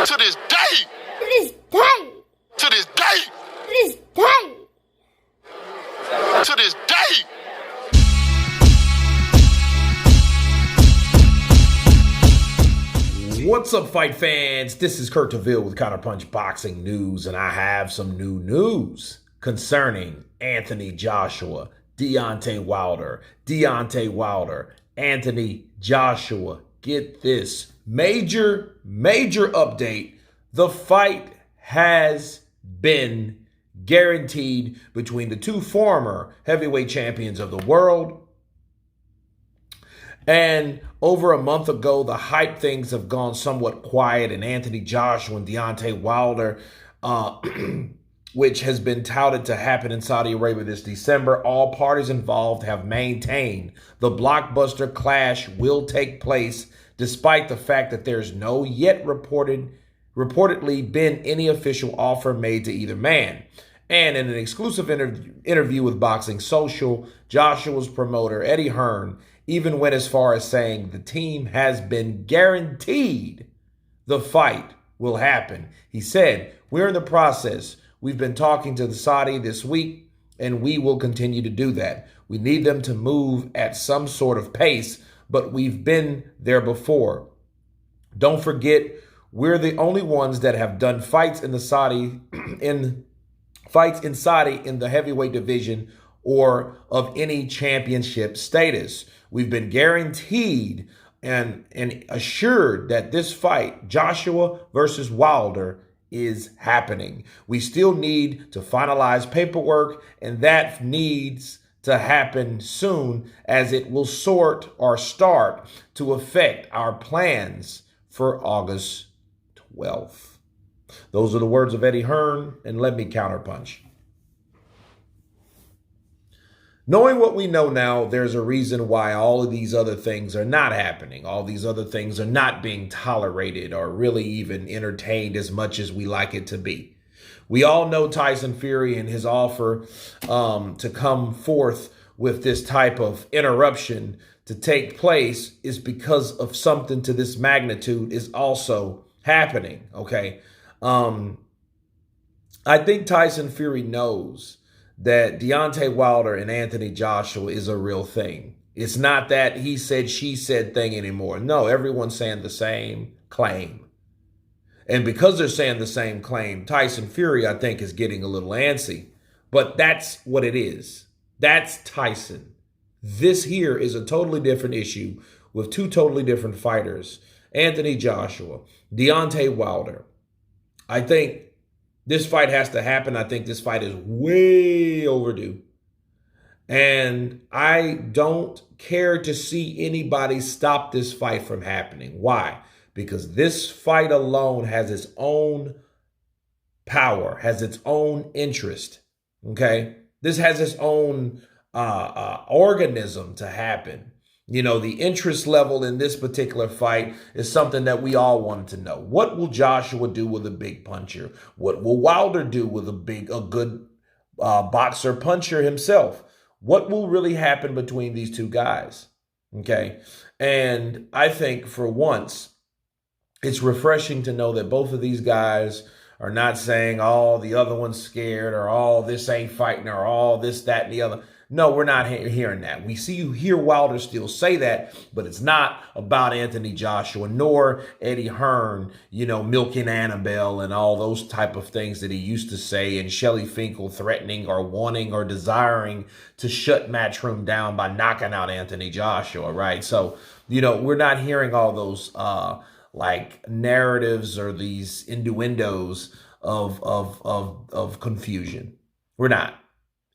To this day. To this day. To this day. To this day. To this day. What's up, fight fans? This is Kurt DeVille with Counterpunch Boxing News, and I have some new news concerning Anthony Joshua, Deontay Wilder, Anthony Joshua. Get this major update. The fight has been guaranteed between the two former heavyweight champions of the world. And over a month ago, the hype things have gone somewhat quiet, and Anthony Joshua and Deontay Wilder, which has been touted to happen in Saudi Arabia this December, all parties involved have maintained the blockbuster clash will take place, despite the fact that there's no yet reportedly been any official offer made to either man. And in an exclusive interview with Boxing Social, Joshua's promoter, Eddie Hearn, even went as far as saying the team has been guaranteed the fight will happen. He said, "We're in the process. We've been talking to the Saudi this week, and we will continue to do that. We need them to move at some sort of pace, but we've been there before. Don't forget, we're the only ones that have done fights in Saudi in the heavyweight division or of any championship status. We've been guaranteed and assured that this fight, Joshua versus Wilder, is happening. We still need to finalize paperwork, and that needs to happen soon, as it will start to affect our plans for August 12th. Those are the words of Eddie Hearn, and let me counterpunch. Knowing what we know now, there's a reason why all of these other things are not happening. All these other things are not being tolerated or really even entertained as much as we like it to be. We all know Tyson Fury and his offer to come forth with this type of interruption to take place is because of something to this magnitude is also happening, okay? I think Tyson Fury knows that Deontay Wilder and Anthony Joshua is a real thing. It's not that he said, she said thing anymore. No, everyone's saying the same claim. And because they're saying the same claim, Tyson Fury, I think, is getting a little antsy. But that's what it is. That's Tyson. This here is a totally different issue with two totally different fighters. Anthony Joshua, Deontay Wilder. I think this fight has to happen. I think this fight is way overdue. And I don't care to see anybody stop this fight from happening. Why? Because this fight alone has its own power, has its own interest. Okay? This has its own organism to happen. You know, the interest level in this particular fight is something that we all wanted to know. What will Joshua do with a big puncher? What will Wilder do with a good boxer puncher himself? What will really happen between these two guys? Okay. And I think for once, it's refreshing to know that both of these guys are not saying, oh, the other one's scared, or oh, this ain't fighting, or oh, this, that, and the other. No, we're not hearing that. We hear Wilder still say that, but it's not about Anthony Joshua, nor Eddie Hearn, you know, milking Annabelle and all those type of things that he used to say, and Shelley Finkel threatening or wanting or desiring to shut Matchroom down by knocking out Anthony Joshua, right? So, you know, we're not hearing all those like narratives or these innuendos of confusion. We're not.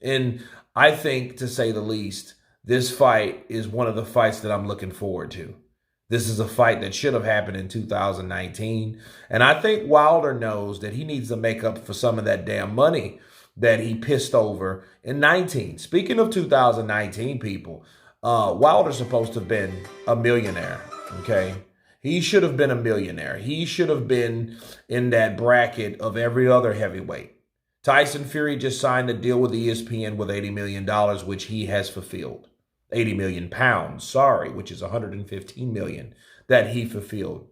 And I think, to say the least, this fight is one of the fights that I'm looking forward to. This is a fight that should have happened in 2019. And I think Wilder knows that he needs to make up for some of that damn money that he pissed over in 19. Speaking of 2019, people, Wilder's supposed to have been a millionaire, okay? He should have been a millionaire. He should have been in that bracket of every other heavyweight. Tyson Fury just signed a deal with ESPN with $80 million, which he has fulfilled. 80 million pounds, sorry, which is 115 million that he fulfilled.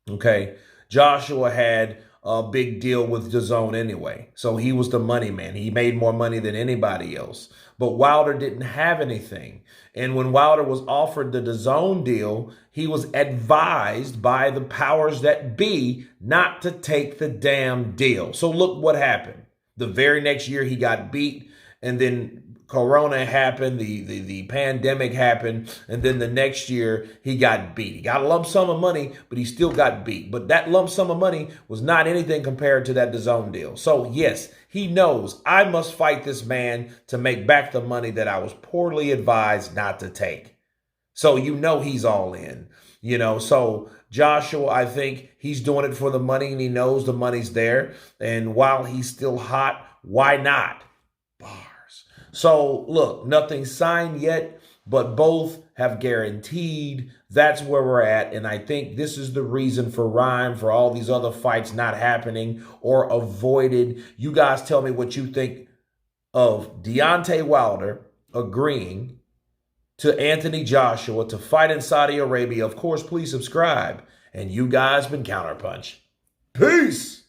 Okay. Joshua had a big deal with DAZN anyway. So he was the money man. He made more money than anybody else. But Wilder didn't have anything. And when Wilder was offered the DAZN deal, he was advised by the powers that be not to take the damn deal. So look what happened. The very next year he got beat, and then Corona happened, the pandemic happened, and then the next year he got beat. He got a lump sum of money, but he still got beat. But that lump sum of money was not anything compared to that DAZN deal. So yes, he knows I must fight this man to make back the money that I was poorly advised not to take. So you know he's all in. So Joshua, I think he's doing it for the money, and he knows the money's there. And while he's still hot, why not? So look, nothing signed yet, but both have guaranteed. That's where we're at. And I think this is the reason for Ryan, for all these other fights not happening or avoided. You guys tell me what you think of Deontay Wilder agreeing to Anthony Joshua to fight in Saudi Arabia. Of course, please subscribe. And you guys been Counterpunch. Peace.